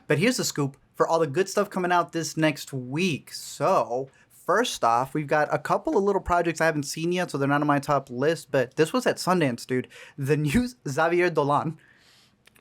But here's the scoop for all the good stuff coming out this next week. So first off, we've got a couple of little projects I haven't seen yet, so they're not on my top list, but this was at Sundance, dude. The new Xavier Dolan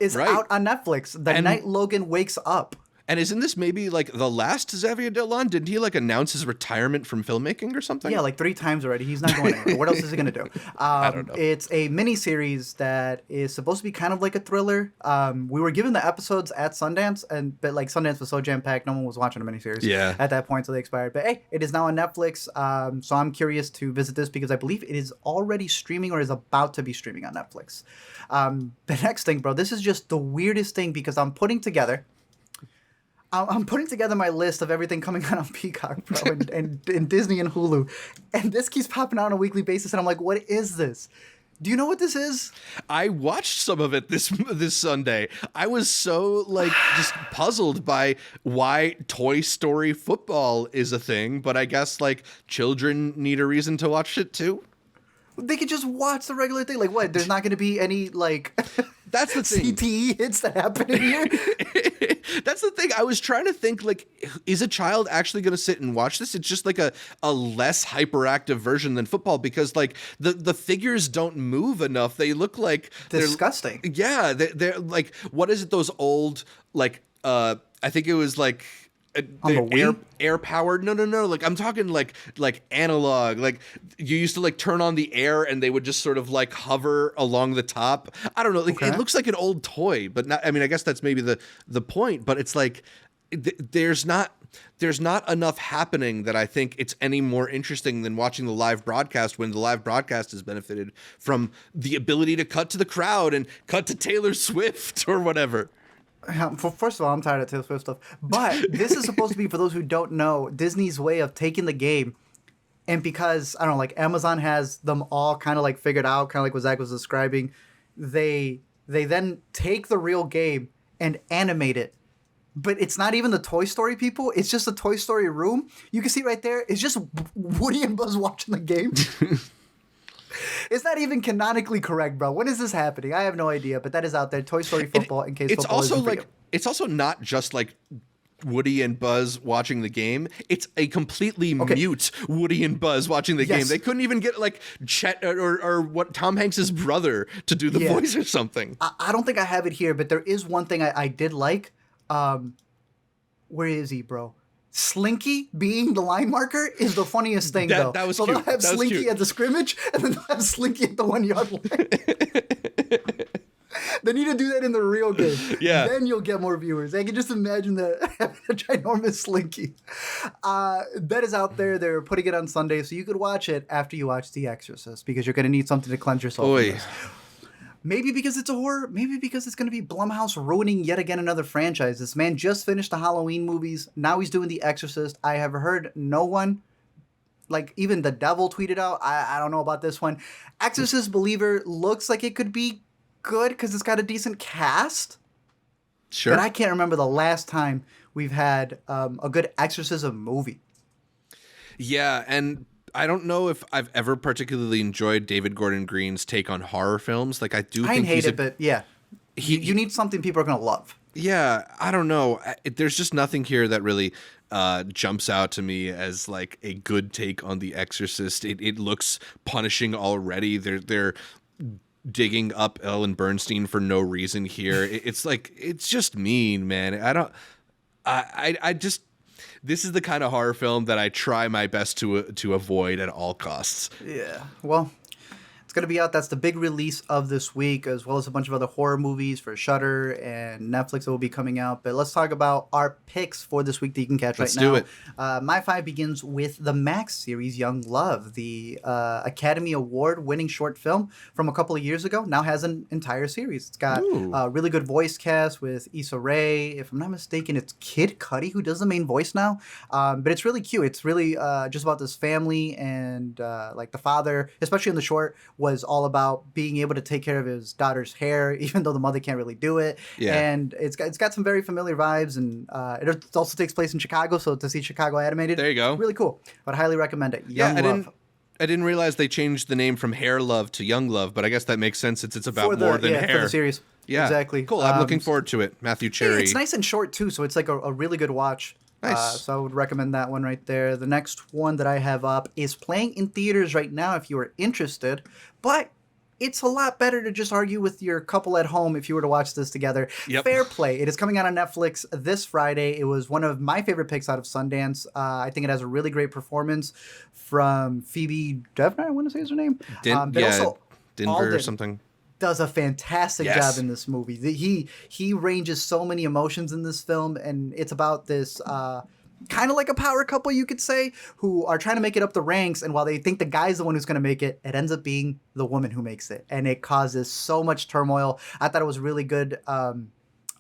is out on Netflix the night Logan wakes up. And isn't this maybe like the last Xavier Dolan? Didn't he like announce his retirement from filmmaking or something? Yeah, like 3 times already. He's not going anywhere. What else is he going to do? I don't know. It's a miniseries that is supposed to be kind of like a thriller. We were given the episodes at Sundance, but like Sundance was so jam-packed, no one was watching the miniseries at that point, so they expired. But hey, it is now on Netflix, so I'm curious to visit this because I believe it is already streaming or is about to be streaming on Netflix. The next thing, bro, this is just the weirdest thing because I'm putting together my list of everything coming out on Peacock, bro, and Disney and Hulu. And this keeps popping out on a weekly basis, and I'm like, what is this? Do you know what this is? I watched some of it this Sunday. I was so, like, just puzzled by why Toy Story football is a thing, but I guess, like, children need a reason to watch it, too. They could just watch the regular thing. Like, what? There's not going to be any, like... That's the thing. CTE hits that happen in here? That's the thing. I was trying to think, like, is a child actually going to sit and watch this? It's just like a less hyperactive version than football because, like, the figures don't move enough. They look like... disgusting. They're like, what is it, those old, like, I think it was, like... air powered. No. Like I'm talking like analog. Like you used to like turn on the air and they would just sort of like hover along the top. I don't know. Like it looks like an old toy, but not. I mean, I guess that's maybe the point. But it's like there's not enough happening that I think it's any more interesting than watching the live broadcast when the live broadcast has benefited from the ability to cut to the crowd and cut to Taylor Swift or whatever. First of all, I'm tired of Taylor Swift stuff. But this is supposed to be, for those who don't know, Disney's way of taking the game. And because, I don't know, like Amazon has them all kind of like figured out, kind of like what Zach was describing, they then take the real game and animate it. But it's not even the Toy Story people. It's just the Toy Story room. You can see right there. It's just Woody and Buzz watching the game. It's not even canonically correct, bro. When is this happening? I have no idea, but that is out there. Toy Story football, in case football isn't for you. It's also not just like Woody and Buzz watching the game. It's a completely mute Woody and Buzz watching the game. They couldn't even get like Chet or what Tom Hanks's brother to do the voice or something. I don't think I have it here, but there is one thing I did like. Where is he, bro? Slinky being the line marker is the funniest thing, though. That was so cute. They'll have Slinky at the scrimmage, and then they'll have Slinky at the 1 yard line. They need to do that in the real game. Yeah. Then you'll get more viewers. I can just imagine having a ginormous Slinky. That is out there. They're putting it on Sunday, so you could watch it after you watch The Exorcist, because you're going to need something to cleanse yourself from this. Maybe because it's a horror. Maybe because it's going to be Blumhouse ruining yet again another franchise. This man just finished the Halloween movies. Now he's doing The Exorcist. I have heard no one, like even the devil tweeted out, I don't know about this one. Exorcist Believer looks like it could be good because it's got a decent cast. Sure. But I can't remember the last time we've had a good exorcism movie. Yeah, and I don't know if I've ever particularly enjoyed David Gordon Green's take on horror films. Like I think hate it, but yeah, you need something people are gonna love. Yeah, I don't know. There's just nothing here that really jumps out to me as like a good take on The Exorcist. It looks punishing already. They're digging up Ellen Bernstein for no reason here. It's like it's just mean, man. I just. This is the kind of horror film that I try my best to avoid at all costs. Yeah, well, it's going to be out. That's the big release of this week, as well as a bunch of other horror movies for Shudder and Netflix that will be coming out. But let's talk about our picks for this week that you can catch right now. Let's do it. My 5 begins with the Max series, Young Love, the Academy Award-winning short film from a couple of years ago. Now has an entire series. It's got a really good voice cast with Issa Rae. If I'm not mistaken, it's Kid Cudi who does the main voice now. But it's really cute. It's really just about this family, and like the father, especially in the short, was all about being able to take care of his daughter's hair, even though the mother can't really do it. Yeah. And it's got some very familiar vibes, and it also takes place in Chicago, so to see Chicago animated, there you go, really cool. I'd highly recommend it. Young Love. I didn't realize they changed the name from Hair Love to Young Love, but I guess that makes sense since it's about more than hair. For the series. Yeah, exactly. Cool. I'm looking forward to it. Matthew Cherry. It's nice and short too, so it's like a really good watch. Nice. So I would recommend that one right there. The next one that I have up is playing in theaters right now if you are interested, but it's a lot better to just argue with your couple at home if you were to watch this together. Yep. Fair Play. It is coming out on Netflix this Friday. It was one of my favorite picks out of Sundance. I think it has a really great performance from Phoebe Devner, I want to say is her name. Denver or something. Does a fantastic Yes. job in this movie. He ranges so many emotions in this film, and it's about this kind of like a power couple, you could say, who are trying to make it up the ranks, and while they think the guy's the one who's going to make it, it ends up being the woman who makes it, and it causes so much turmoil. I thought it was a really good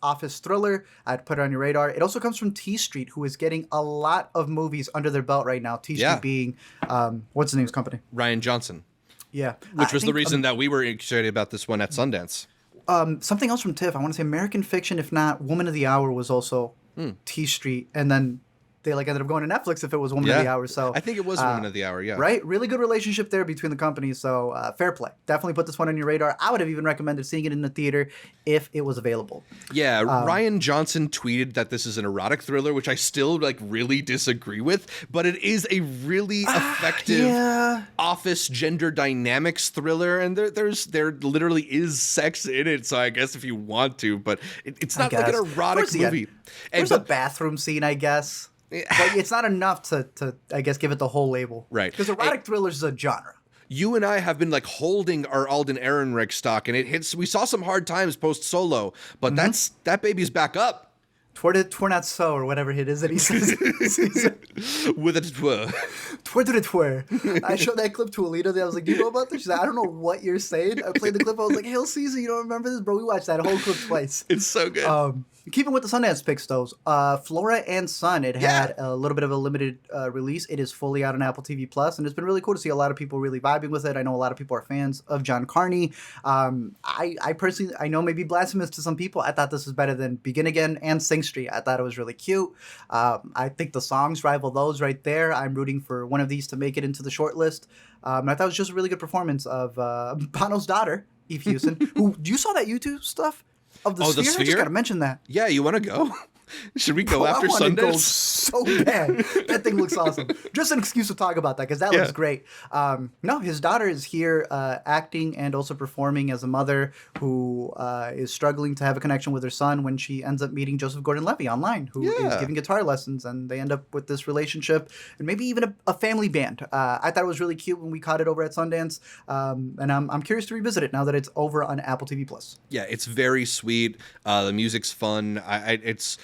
office thriller. I'd put it on your radar. It also comes from T Street, who is getting a lot of movies under their belt right now. T Street being, what's the name's company? Rian Johnson. Yeah. Which was the reason that we were excited about this one at Sundance. Something else from TIFF. I want to say American Fiction, if not Woman of the Hour, was also T Street. And then they ended up going to Netflix if it was Woman of the Hour. So I think it was Woman of the Hour, yeah. Right? Really good relationship there between the companies. So fair play. Definitely put this one on your radar. I would have even recommended seeing it in the theater if it was available. Yeah, Rian Johnson tweeted that this is an erotic thriller, which I still really disagree with, but it is a really effective office gender dynamics thriller, and there literally is sex in it, so I guess if you want to, but it's not like an erotic movie. There's a bathroom scene, I guess. But it's not enough to I guess, give it the whole label. Right. Because erotic thrillers is a genre. You and I have been holding our Alden Ehrenreich stock, and it hits. We saw some hard times post Solo, but that baby's back up. Twir not so, or whatever it is that he says. With a twir. Twir. I showed that clip to Alita. I was like, do you know about this? She's like, I don't know what you're saying. I played the clip. I was like, Hail Caesar, you don't remember this? Bro, we watched that whole clip twice. It's so good. Keeping with the Sundance picks, though, Flora and Son, it had a little bit of a limited release. It is fully out on Apple TV Plus, and it's been really cool to see a lot of people really vibing with it. I know a lot of people are fans of John Carney. I personally, I know maybe blasphemous to some people. I thought this was better than Begin Again and Sing Street. I thought it was really cute. I think the songs rival those right there. I'm rooting for one of these to make it into the short list. And I thought it was just a really good performance of Bono's daughter, Eve Hewson, who, you saw that YouTube stuff? Of the Sphere? I just gotta mention that. Yeah, you want to go? Should we go after Sundance? I want to go so bad. That thing looks awesome. Just an excuse to talk about that because that looks great. No, his daughter is here acting and also performing as a mother who is struggling to have a connection with her son when she ends up meeting Joseph Gordon-Levitt online, who is giving guitar lessons, and they end up with this relationship and maybe even a family band. I thought it was really cute when we caught it over at Sundance, and I'm curious to revisit it now that it's over on Apple TV Plus. Yeah, it's very sweet. The music's fun. It's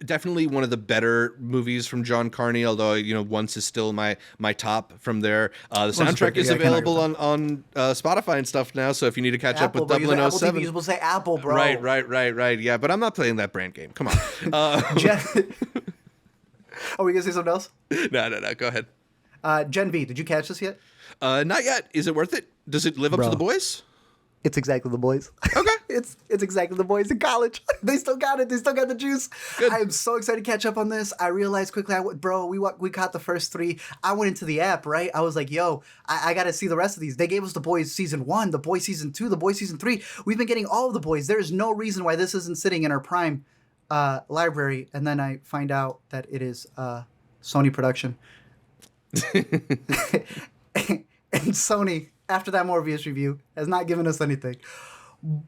definitely one of the better movies from John Carney, although Once is still my top from there. The soundtrack is available on Spotify and stuff now, so if you need to catch up with Dublin 07. Apple TV, we'll say Apple, bro. Right. Yeah, but I'm not playing that brand game. Come on. Are we gonna say something else? No. Go ahead. Gen V, did you catch this yet? Not yet. Is it worth it? Does it live up to The Boys? It's exactly The Boys. Okay. It's exactly The Boys in college. They still got it. They still got the juice. Good. I am so excited to catch up on this. I realized quickly, we caught the first 3. I went into the app, right? I was like, yo, I got to see the rest of these. They gave us The Boys Season 1, The Boys Season 2, The Boys Season 3. We've been getting all of The Boys. There is no reason why this isn't sitting in our Prime library. And then I find out that it is Sony production. And Sony, after that Morbius review, has not given us anything.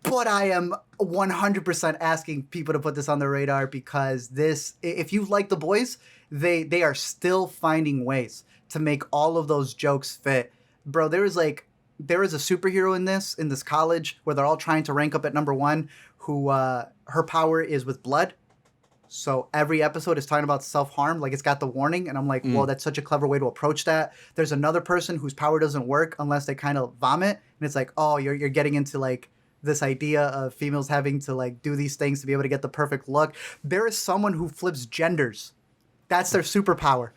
But I am 100% asking people to put this on their radar because if you like The Boys, they are still finding ways to make all of those jokes fit. Bro, there is a superhero in this college where they're all trying to rank up at number 1, who her power is with blood. So every episode is talking about self-harm, it's got the warning, and I'm like, whoa, that's such a clever way to approach that. There's another person whose power doesn't work unless they kind of vomit, and it's like, oh, you're getting into this idea of females having to do these things to be able to get the perfect look. There is someone who flips genders. That's their superpower.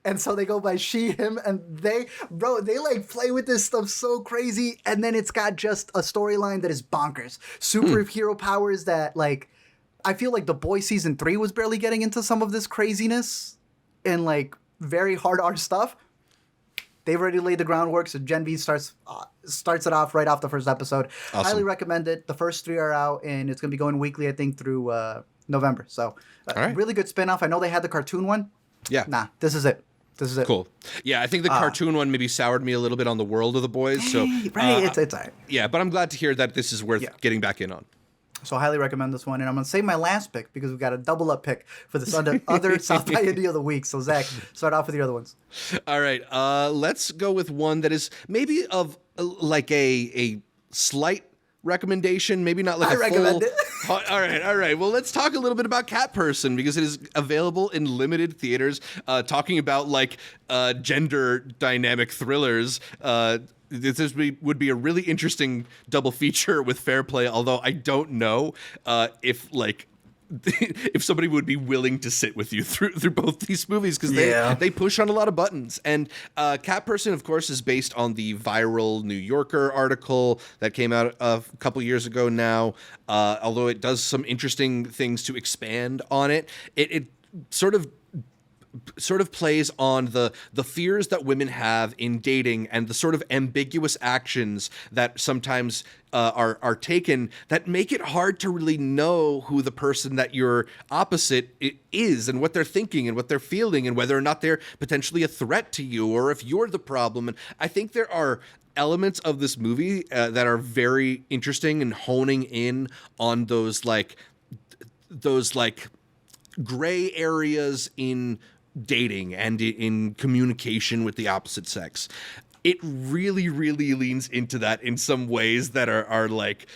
And so they go by she, him, and they play with this stuff so crazy, and then it's got just a storyline that is bonkers. Superhero powers that I feel like The Boys Season 3 was barely getting into some of this craziness and very hard R stuff. they've already laid the groundwork. So Gen V starts it off right off the first episode. Awesome. Highly recommend it. The first 3 are out, and it's going to be going weekly, I think, through November. So right. Really good spinoff. I know they had the cartoon one. Yeah. Nah, this is it. This is it. Cool. Yeah, I think the cartoon one maybe soured me a little bit on the world of the boys. So right, it's all right. Yeah, but I'm glad to hear that this is worth getting back in on. So I highly recommend this one. And I'm going to save my last pick because we've got a double up pick for this other South by Indie of the week. So Zach, start off with the other ones. All right. Let's go with one that is maybe of like a slight recommendation, maybe not like recommend it. All right. Well, let's talk a little bit about Cat Person because it is available in limited theaters. Talking about like gender dynamic thrillers. This would be a really interesting double feature with Fair Play. Although I don't know if like. If somebody would be willing to sit with you through both these movies because they push on a lot of buttons. And Cat Person, of course, is based on the viral New Yorker article that came out a couple years ago now. Although it does some interesting things to expand on it, it sort of plays on the fears that women have in dating and the sort of ambiguous actions that sometimes are taken that make it hard to really know who the person that you're opposite is and what they're thinking and what they're feeling and whether or not they're potentially a threat to you or if you're the problem. And I think there are elements of this movie that are very interesting and honing in on those gray areas in dating and in communication with the opposite sex. It really, really leans into that in some ways that are like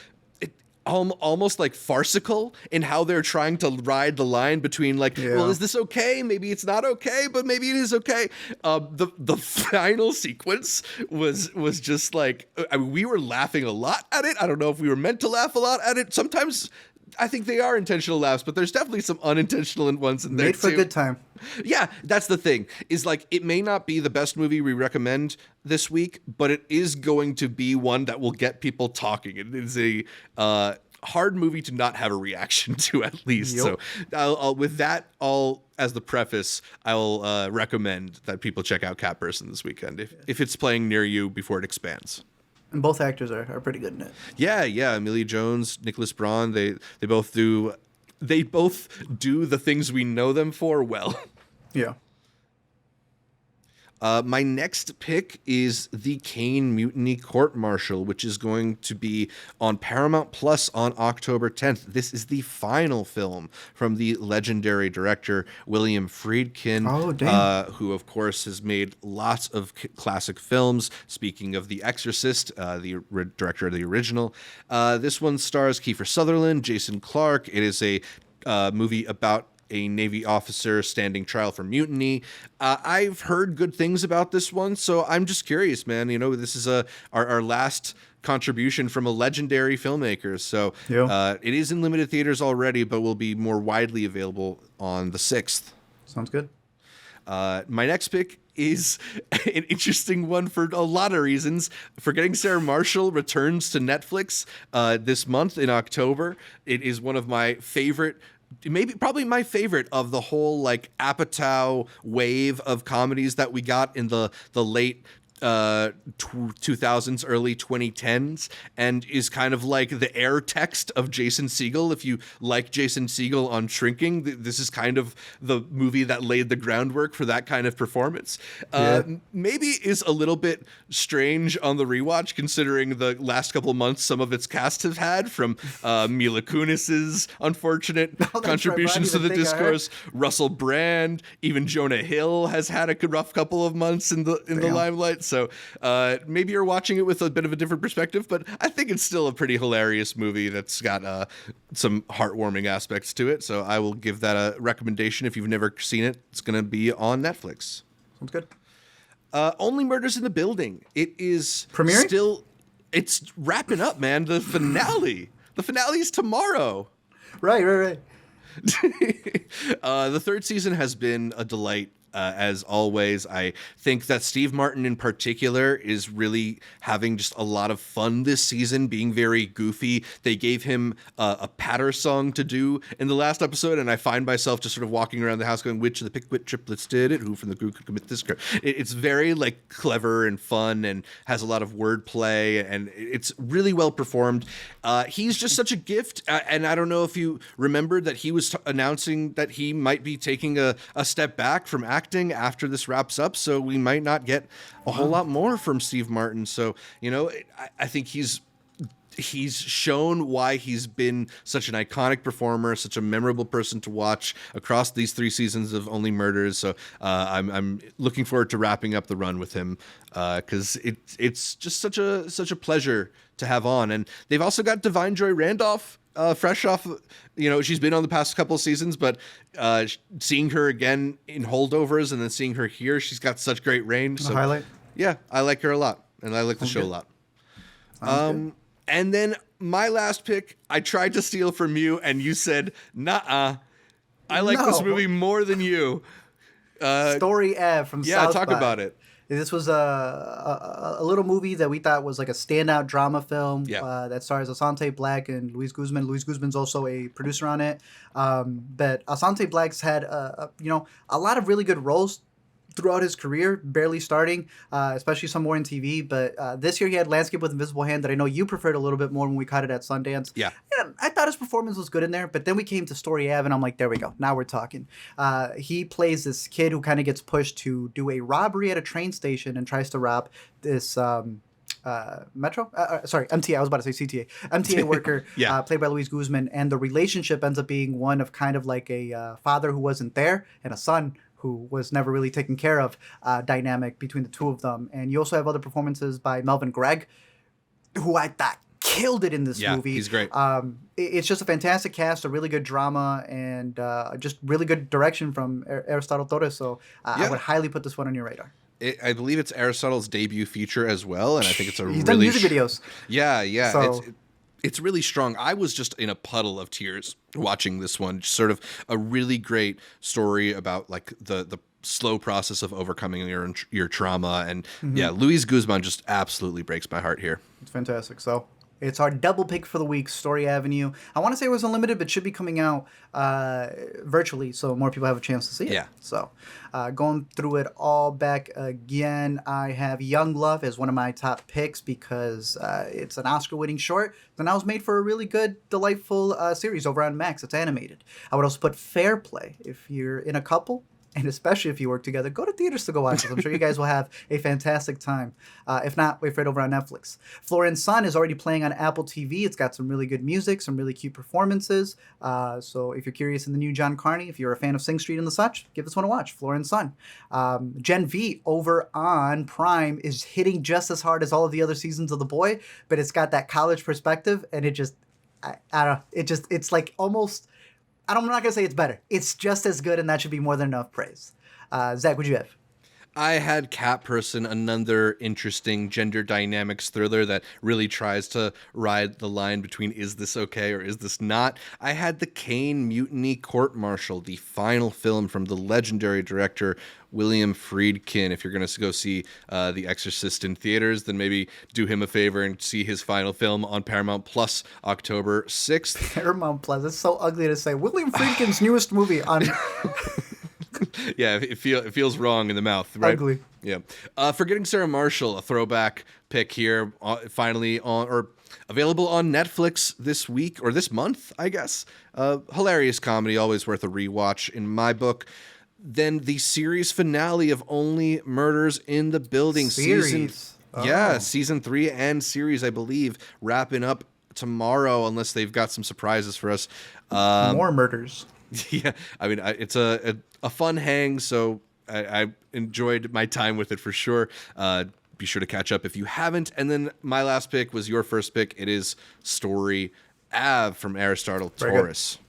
almost like farcical in how they're trying to ride the line between like, well, is this okay? Maybe it's not okay, but maybe it is okay. The final sequence was just like, I mean, we were laughing a lot at it. I don't know if we were meant to laugh a lot at it. Sometimes I think they are intentional laughs, but there's definitely some unintentional ones in there Made for too. a good time. Yeah, that's the thing. Is like it may not be the best movie we recommend this week, but it is going to be one that will get people talking. It is a hard movie to not have a reaction to, at least. Yep. So with that all as the preface, I will recommend that people check out Cat Person this weekend if it's playing near you before it expands. And both actors are pretty good in it. Yeah. Emilia Jones, Nicholas Braun, they both do the things we know them for well. Yeah. My next pick is The Kane Mutiny Court Martial, which is going to be on Paramount Plus on October 10th. This is the final film from the legendary director William Friedkin, who, of course, has made lots of classic films. Speaking of The Exorcist, the director of the original. This one stars Kiefer Sutherland, Jason Clarke. It is a movie about a Navy officer standing trial for mutiny. I've heard good things about this one, so I'm just curious, man. You know, this is our last contribution from a legendary filmmaker. So it is in limited theaters already, but will be more widely available on the 6th. Sounds good. My next pick is an interesting one for a lot of reasons. Forgetting Sarah Marshall returns to Netflix this month in October. It is one of my favorite, probably my favorite of the whole like Apatow wave of comedies that we got in the late 2000s, early 2010s, and is kind of like the air text of Jason Segel. If you like Jason Segel on Shrinking, this is kind of the movie that laid the groundwork for that kind of performance. Maybe is a little bit strange on the rewatch, considering the last couple of months some of its cast have had, from Mila Kunis's unfortunate contributions to the discourse, Russell Brand, even Jonah Hill has had a rough couple of months in the limelight. So maybe you're watching it with a bit of a different perspective, but I think it's still a pretty hilarious movie that's got some heartwarming aspects to it. So I will give that a recommendation. If you've never seen it, it's going to be on Netflix. Sounds good. Only Murders in the Building. It is premiering? It's wrapping up, man. The finale. The finale is tomorrow. Right. The third season has been a delight as always. I think that Steve Martin in particular is really having just a lot of fun this season, being very goofy. They gave him a patter song to do in the last episode, and I find myself just sort of walking around the house going, which of the Pickwick triplets did it? Who from the group could commit this crime? It's very like clever and fun and has a lot of wordplay, and it's really well performed. He's just such a gift, and I don't know if you remembered that he was announcing that he might be taking a step back from acting after this wraps up, so we might not get a whole lot more from Steve Martin. So, I think he's shown why he's been such an iconic performer, such a memorable person to watch across these 3 seasons of Only Murders. So I'm looking forward to wrapping up the run with him, because it's just such a pleasure to have on. And they've also got Divine Joy Randolph, fresh off, she's been on the past couple of seasons, but seeing her again in Holdovers and then seeing her here, she's got such great range. So highlight. Yeah, I like her a lot, and I like the show a lot. And then my last pick, I tried to steal from you, and you said, "Nah, I like this movie more than you." Story Ave from South talk by. about it. This was a little movie that we thought was like a standout drama film that stars Asante Black and Luis Guzman. Luis Guzman's also a producer on it. But Asante Black's had a lot of really good roles throughout his career, barely starting, especially some more in TV. But this year he had Landscape with Invisible Hand that I know you preferred a little bit more when we caught it at Sundance. Yeah. I thought his performance was good in there, but then we came to Story Ave and I'm like, there we go. Now we're talking. He plays this kid who kind of gets pushed to do a robbery at a train station and tries to rob this Metro? MTA. I was about to say CTA. MTA worker, played by Luis Guzman. And the relationship ends up being one of kind of like a father who wasn't there and a son who was never really taken care of, dynamic between the two of them. And you also have other performances by Melvin Gregg, who I thought killed it in this movie. Yeah, he's great. It's just a fantastic cast, a really good drama, and just really good direction from Aristotle Torres. So I would highly put this one on your radar. I believe it's Aristotle's debut feature as well, and I think it's He's done music videos. Yeah. So, it's really strong. I was just in a puddle of tears watching this one. Just sort of a really great story about like the slow process of overcoming your trauma. And Luis Guzman just absolutely breaks my heart here. It's fantastic. So it's our double pick for the week, Story Avenue. I want to say it was unlimited, but should be coming out virtually, so more people have a chance to see it. Yeah. So going through it all back again, I have Young Love as one of my top picks because it's an Oscar-winning short that now was made for a really good, delightful series over on Max. It's animated. I would also put Fair Play. If you're in a couple, and especially if you work together, go to theaters to go watch it. I'm sure you guys will have a fantastic time. If not, wait for it over on Netflix. Florian's Son is already playing on Apple TV. It's got some really good music, some really cute performances. So if you're curious in the new John Carney, if you're a fan of Sing Street and the such, give this one a watch. Florian's Son. Gen V over on Prime is hitting just as hard as all of the other seasons of The Boy, but it's got that college perspective, and it just, I don't know, it's like almost... I'm not going to say it's better. It's just as good, and that should be more than enough praise. Zach, what'd you have? I had Cat Person, another interesting gender dynamics thriller that really tries to ride the line between is this okay or is this not. I had The Kane Mutiny Court Martial, the final film from the legendary director William Friedkin. If you're going to go see The Exorcist in theaters, then maybe do him a favor and see his final film on Paramount Plus October 6th. Paramount Plus. It's so ugly to say. William Friedkin's newest movie on... Yeah, it feels wrong in the mouth, right? Ugly. Yeah. Forgetting Sarah Marshall, a throwback pick here, finally on or available on Netflix this week or this month, I guess. Hilarious comedy, always worth a rewatch in my book. Then the series finale of Only Murders in the Building. Series. Season 3 and series, I believe, wrapping up tomorrow, unless they've got some surprises for us. More murders. Yeah, I mean, it's a fun hang, so I enjoyed my time with it for sure. Be sure to catch up if you haven't. And then my last pick was your first pick. It is Story Ave from Aristotle Torres.